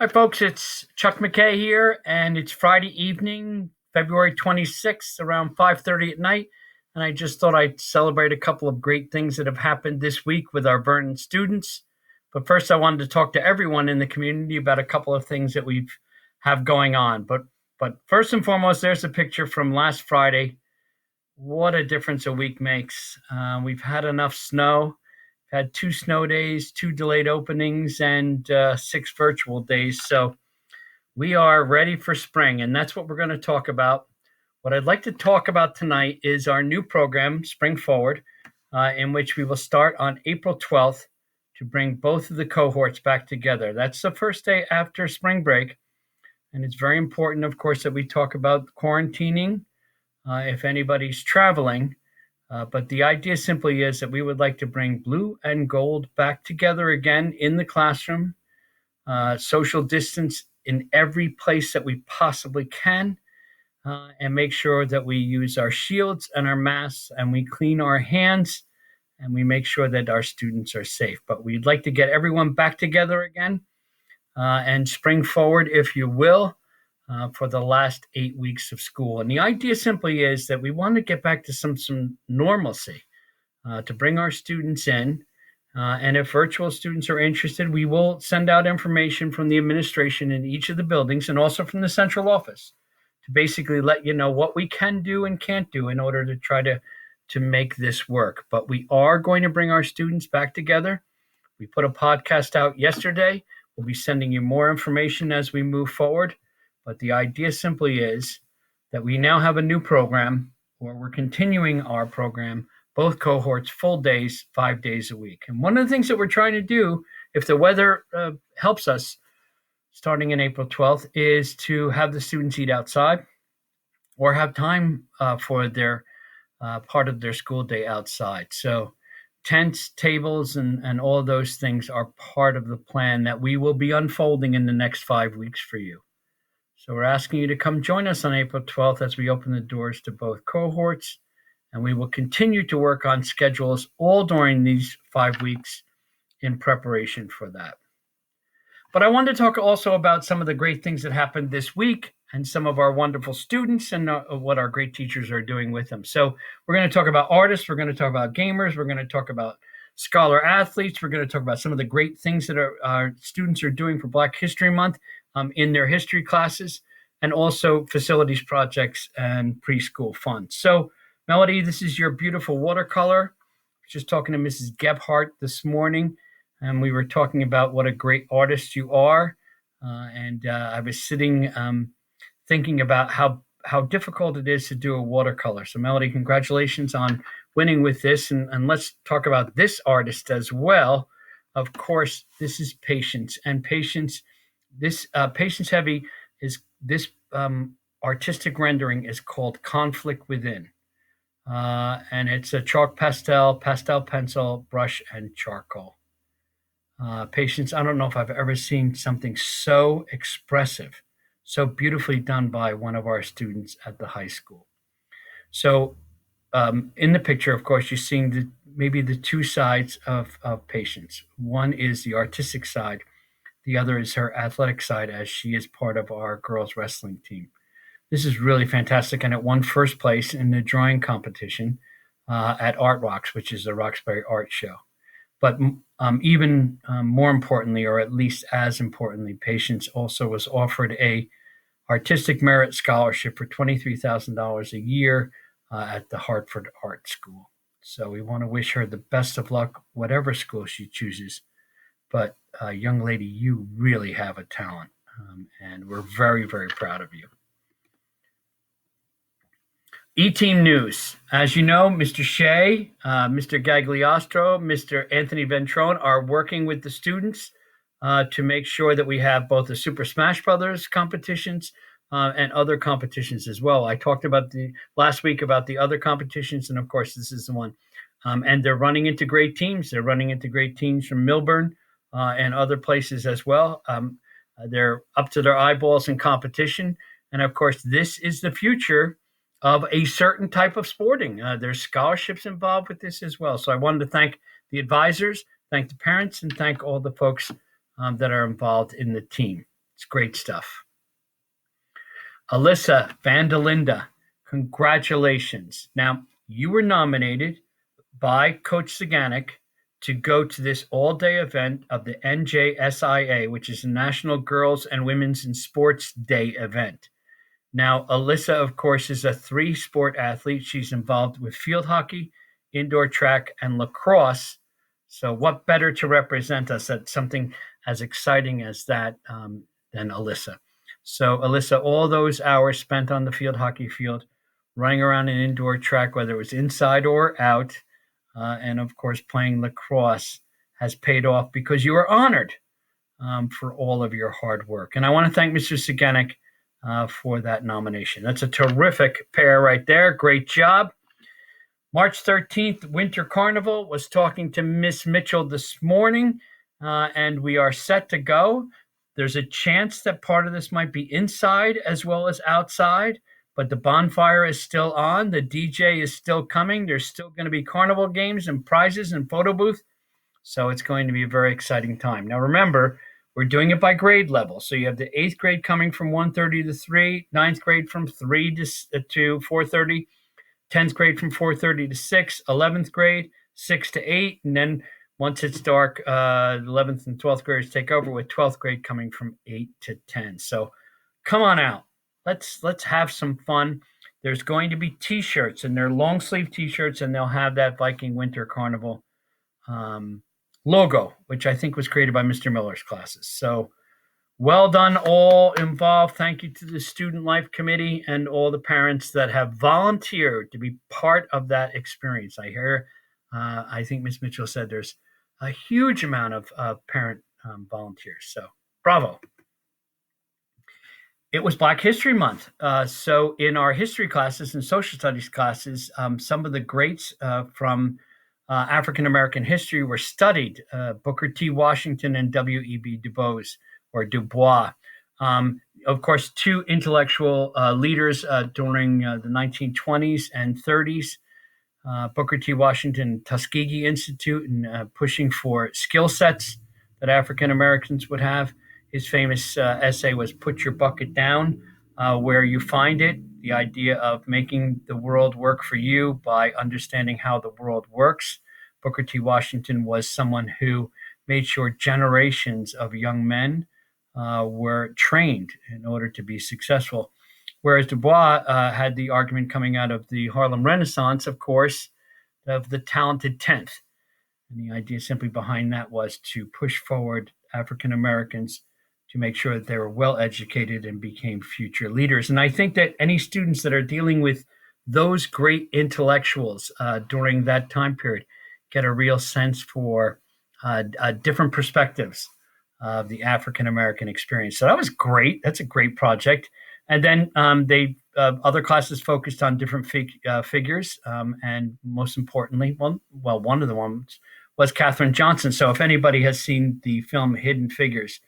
Hi, folks. It's Chuck McKay here, and it's Friday evening, February 26th, around 5:30 at night. And I just thought I'd celebrate a couple of great things that have happened this week with our Vernon students. But first, I wanted to talk to everyone in the community about a couple of things that we have going on. But first and foremost, there's a picture from last Friday. What a difference a week makes. We've had enough snow. Had 2 snow days, 2 delayed openings, and 6 virtual days. So we are ready for spring, and that's what we're going to talk about. What I'd like to talk about tonight is our new program, Spring Forward, in which we will start on April 12th to bring both of the cohorts back together. That's the first day after spring break, and it's very important, of course, that we talk about quarantining if anybody's traveling. But the idea simply is that we would like to bring blue and gold back together again in the classroom, social distance in every place that we possibly can, and make sure that we use our shields and our masks and we clean our hands and we make sure that our students are safe. But we'd like to get everyone back together again and spring forward, if you will. For the last 8 weeks of school. And the idea simply is that we want to get back to some normalcy, to bring our students in. And if virtual students are interested, we will send out information from the administration in each of the buildings and also from the central office to basically let you know what we can do and can't do in order to try to make this work. But we are going to bring our students back together. We put a podcast out yesterday. We'll be sending you more information as we move forward. But the idea simply is that we now have a new program where we're continuing our program, both cohorts, full days, 5 days a week. And one of the things that we're trying to do, if the weather helps us, starting in April 12th, is to have the students eat outside or have time for their part of their school day outside. So tents, tables, and all of those things are part of the plan that we will be unfolding in the next 5 weeks for you. So we're asking you to come join us on April 12th as we open the doors to both cohorts, and we will continue to work on schedules all during these 5 weeks in preparation for that. But I wanted to talk also about some of the great things that happened this week and some of our wonderful students and what our great teachers are doing with them. So we're going to talk about artists, we're going to talk about gamers, we're going to talk about scholar athletes, we're going to talk about some of the great things that our students are doing for Black History Month in their history classes, and also facilities projects and preschool funds. So, Melody, this is your beautiful watercolor. I was just talking to Mrs. Gebhardt this morning, and we were talking about what a great artist you are. And I was sitting thinking about how difficult it is to do a watercolor. So, Melody, congratulations on winning with this. And let's talk about this artist as well. Of course, this is patience. And patience, this patience heavy is this artistic rendering is called Conflict Within. And it's a chalk pastel pencil, brush, and charcoal. Patience, I don't know if I've ever seen something so expressive, so beautifully done by one of our students at the high school. So in the picture, of course, you're seeing maybe the two sides of Patience. One is the artistic side. The other is her athletic side, as she is part of our girls wrestling team. This is really fantastic, and it won first place in the drawing competition at Art Rocks, which is the Roxbury Art Show. But even more importantly, or at least as importantly, Patience also was offered a artistic merit scholarship for $23,000 a year at the Hartford Art School. So we want to wish her the best of luck, whatever school she chooses. But young lady, you really have a talent, and we're very, very proud of you. E-Team News. As you know, Mr. Shea, Mr. Gagliostro, Mr. Anthony Ventrone are working with the students to make sure that we have both the Super Smash Brothers competitions and other competitions as well. I talked about last week about the other competitions, and of course, this is the one. And they're running into great teams. They're running into great teams from Milburn and other places as well. They're up to their eyeballs in competition. And of course, this is the future of a certain type of sporting. There's scholarships involved with this as well. So I wanted to thank the advisors, thank the parents, and thank all the folks that are involved in the team. It's great stuff. Alyssa Vandelinda, congratulations. Now, you were nominated by Coach Saganek to go to this all-day event of the NJSIA, which is the National Girls and Women's in Sports Day event. Now, Alyssa, of course, is a three-sport athlete. She's involved with field hockey, indoor track, and lacrosse. So what better to represent us at something as exciting as that than Alyssa? So, Alyssa, all those hours spent on the field hockey field, running around an indoor track, whether it was inside or out, and, of course, playing lacrosse, has paid off because you were honored for all of your hard work. And I want to thank Mr. Saganek for that nomination. That's a terrific pair right there. Great job. March 13th, Winter Carnival. Was talking to Miss Mitchell this morning, and we are set to go. There's a chance that part of this might be inside as well as outside, but the bonfire is still on. The DJ is still coming. There's still going to be carnival games and prizes and photo booth. So it's going to be a very exciting time. Now, remember, we're doing it by grade level. So you have the 8th grade coming from 1:30 to 3, 9th grade from 3 to 4:30, 10th grade from 4:30 to 6, 11th grade, 6 to 8. And then once it's dark, 11th and 12th graders take over, with 12th grade coming from 8 to 10. So come on out. Let's have some fun. There's going to be T-shirts, and they're long sleeve T-shirts, and they'll have that Viking Winter Carnival logo, which I think was created by Mr. Miller's classes. So well done, all involved. Thank you to the Student Life Committee and all the parents that have volunteered to be part of that experience. I think Ms. Mitchell said there's a huge amount of parent volunteers. So bravo. It was Black History Month. So in our history classes and social studies classes, some of the greats from African-American history were studied, Booker T. Washington and W.E.B. Du Bois, or Dubois. Of course, two intellectual leaders during the 1920s and 30s, Booker T. Washington, Tuskegee Institute, and pushing for skill sets that African-Americans would have. His famous essay was Put Your Bucket Down, Where You Find It, the idea of making the world work for you by understanding how the world works. Booker T. Washington was someone who made sure generations of young men were trained in order to be successful. Whereas Du Bois had the argument coming out of the Harlem Renaissance, of course, of the talented 10th. And the idea simply behind that was to push forward African Americans to make sure that they were well educated and became future leaders. And I think that any students that are dealing with those great intellectuals during that time period get a real sense for different perspectives of the African American experience. So that was great. That's a great project. And then other classes focused on different figures, and most importantly, one of the ones was Katherine Johnson. So if anybody has seen the film Hidden Figures,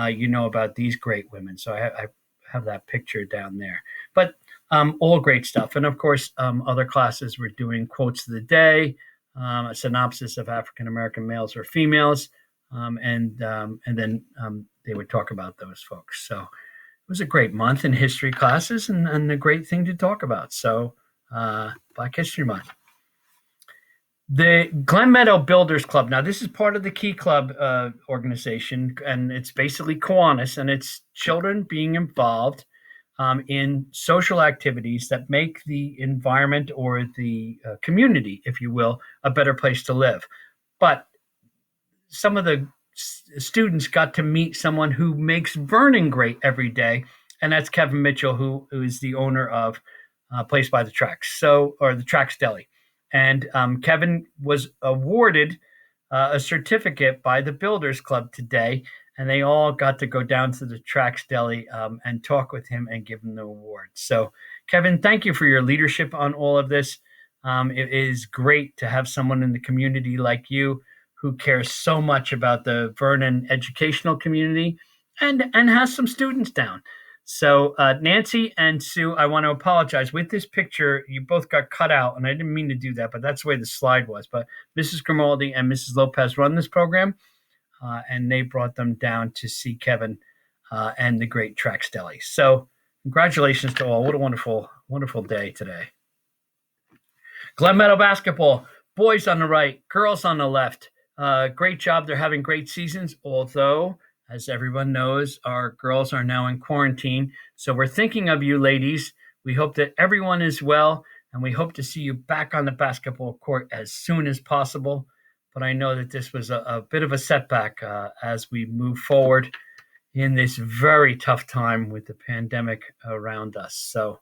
you know about these great women. So I have that picture down there. But all great stuff. And of course, other classes were doing quotes of the day, a synopsis of African American males or females, and then they would talk about those folks. So it was a great month in history classes, and a great thing to talk about. So Black History Month. The Glen Meadow Builders Club. Now, this is part of the Key Club organization, and it's basically Kiwanis, and it's children being involved in social activities that make the environment or the community, if you will, a better place to live. But some of the students got to meet someone who makes Vernon great every day, and that's Kevin Mitchell, who is the owner of Place by the Tracks, or the Tracks Deli. And Kevin was awarded a certificate by the Builders Club today, and they all got to go down to the Tracks Deli and talk with him and give him the award. So, Kevin, thank you for your leadership on all of this. It is great to have someone in the community like you who cares so much about the Vernon educational community and has some students down. So Nancy and Sue, I want to apologize. With this picture, you both got cut out, and I didn't mean to do that, but that's the way the slide was. But Mrs. Grimaldi and Mrs. Lopez run this program, and they brought them down to see Kevin and the great Trax Deli. So congratulations to all. What a wonderful, wonderful day today. Glen Meadow basketball, boys on the right, girls on the left. Great job. They're having great seasons, although, as everyone knows, our girls are now in quarantine. So we're thinking of you, ladies. We hope that everyone is well, and we hope to see you back on the basketball court as soon as possible. But I know that this was a bit of a setback as we move forward in this very tough time with the pandemic around us. So,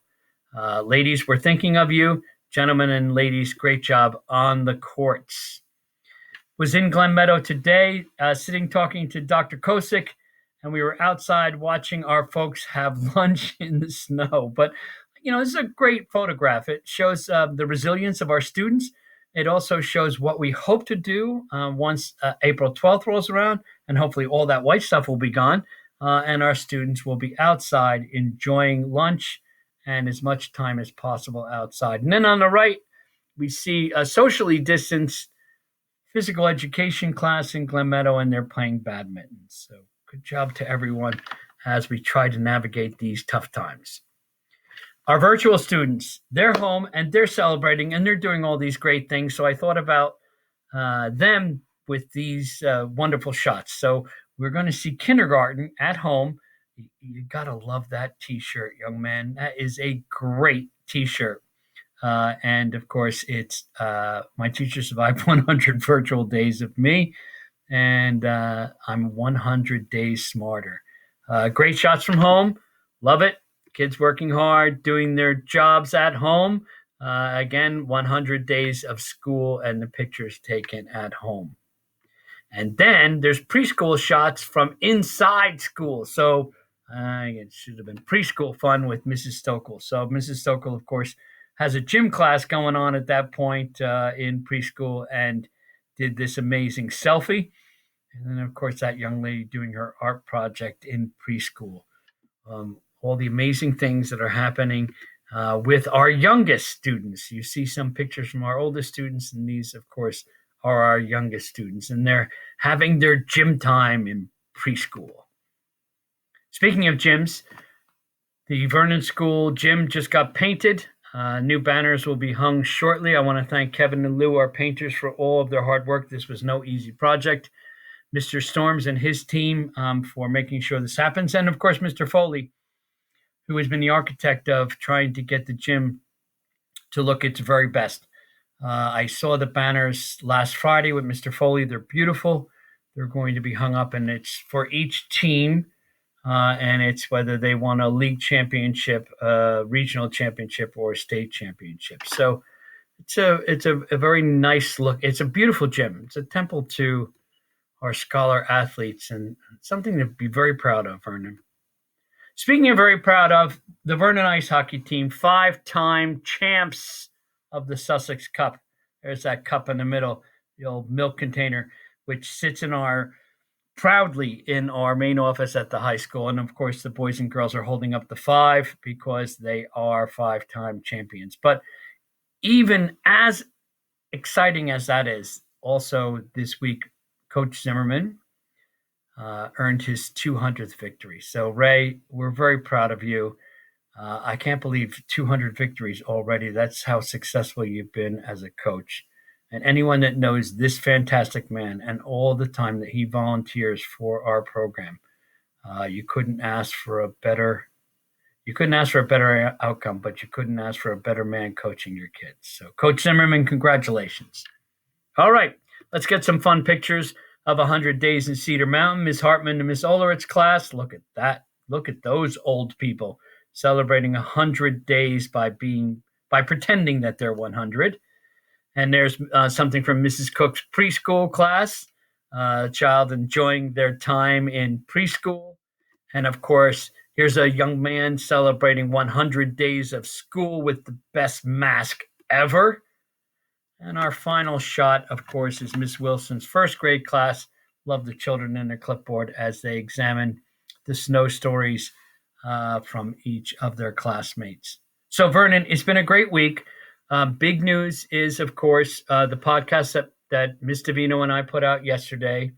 ladies, we're thinking of you. Gentlemen and ladies, great job on the courts. Was in Glen Meadow today, sitting talking to Dr. Kosick, and we were outside watching our folks have lunch in the snow. But, this is a great photograph. It shows the resilience of our students. It also shows what we hope to do once April 12th rolls around, and hopefully all that white stuff will be gone, and our students will be outside enjoying lunch and as much time as possible outside. And then on the right, we see a socially distanced physical education class in Glen Meadow, and they're playing badminton. So good job to everyone as we try to navigate these tough times. Our virtual students, they're home and they're celebrating and they're doing all these great things. So I thought about them with these wonderful shots. So we're going to see kindergarten at home. You got to love that T-shirt, young man. That is a great T-shirt. And, of course, it's my teacher survived 100 virtual days of me, and I'm 100 days smarter. Great shots from home. Love it. Kids working hard, doing their jobs at home. Again, 100 days of school and the pictures taken at home. And then there's preschool shots from inside school. So it should have been preschool fun with Mrs. Stokel. So Mrs. Stokel, of course, has a gym class going on at that point in preschool and did this amazing selfie. And then, of course, that young lady doing her art project in preschool. All the amazing things that are happening with our youngest students. You see some pictures from our oldest students, and these, of course, are our youngest students, and they're having their gym time in preschool. Speaking of gyms, the Vernon School Gym just got painted. New banners will be hung shortly. I want to thank Kevin and Lou, our painters, for all of their hard work. This was no easy project. Mr. Storms and his team for making sure this happens. And, of course, Mr. Foley, who has been the architect of trying to get the gym to look its very best. I saw the banners last Friday with Mr. Foley. They're beautiful. They're going to be hung up, and it's for each team, and it's whether they want a league championship, regional championship, or state championship. So it's a very nice look. It's a beautiful gym. It's a temple to our scholar athletes, and something to be very proud of, Vernon. Speaking of very proud of, the Vernon ice hockey team, 5-time champs of the Sussex Cup. There's that cup in the middle, the old milk container, which sits proudly in our main office at the high school. And of course, the boys and girls are holding up the 5 because they are 5-time champions. But even as exciting as that is, also this week, Coach Zimmerman earned his 200th victory. So, Ray, we're very proud of you. I can't believe 200 victories already. That's how successful you've been as a coach. And anyone that knows this fantastic man and all the time that he volunteers for our program, you couldn't ask for a better outcome, but you couldn't ask for a better man coaching your kids. So, Coach Zimmerman, congratulations. All right, let's get some fun pictures of 100 Days in Cedar Mountain. Ms. Hartman and Ms. Ulrich's class. Look at that. Look at those old people celebrating 100 days by pretending that they're 100. And there's something from Mrs. Cook's preschool class, a child enjoying their time in preschool. And of course, here's a young man celebrating 100 days of school with the best mask ever. And our final shot, of course, is Miss Wilson's first grade class. Love the children and their clipboard as they examine the snow stories from each of their classmates. So, Vernon, it's been a great week. Big news is, of course, the podcast that Miss Davino and I put out yesterday.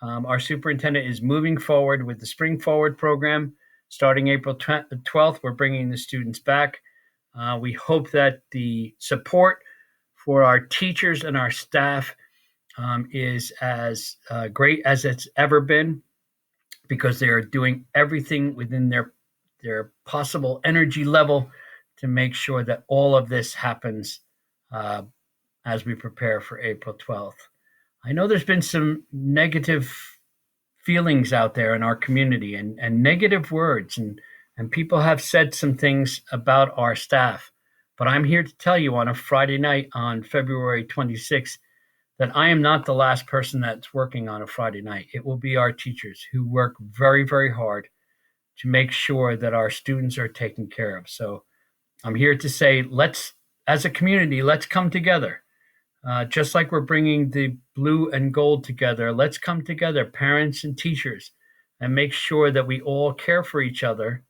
Our superintendent is moving forward with the Spring Forward program. Starting April 12th, we're bringing the students back. We hope that the support for our teachers and our staff is as great as it's ever been, because they are doing everything within their possible energy level to make sure that all of this happens as we prepare for April 12th. I know there's been some negative feelings out there in our community, and negative words, and people have said some things about our staff. But I'm here to tell you on a Friday night on February 26th that I am not the last person that's working on a Friday night. It will be our teachers who work very, very hard to make sure that our students are taken care of. So I'm here to say, as a community, let's come together. Just like we're bringing the blue and gold together, let's come together, parents and teachers, and make sure that we all care for each other,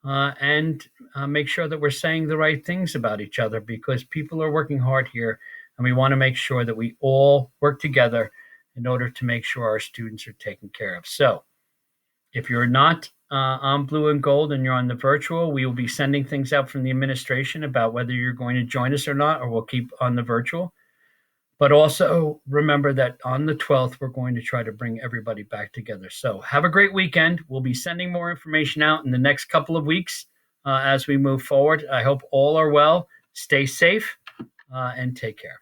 and make sure that we're saying the right things about each other, because people are working hard here, and we want to make sure that we all work together in order to make sure our students are taken care of. So if you're not on blue and gold and you're on the virtual, we will be sending things out from the administration about whether you're going to join us or not, or we'll keep on the virtual. But also remember that on the 12th, we're going to try to bring everybody back together. So have a great weekend. We'll be sending more information out in the next couple of weeks as we move forward. I hope all are well. Stay safe and take care.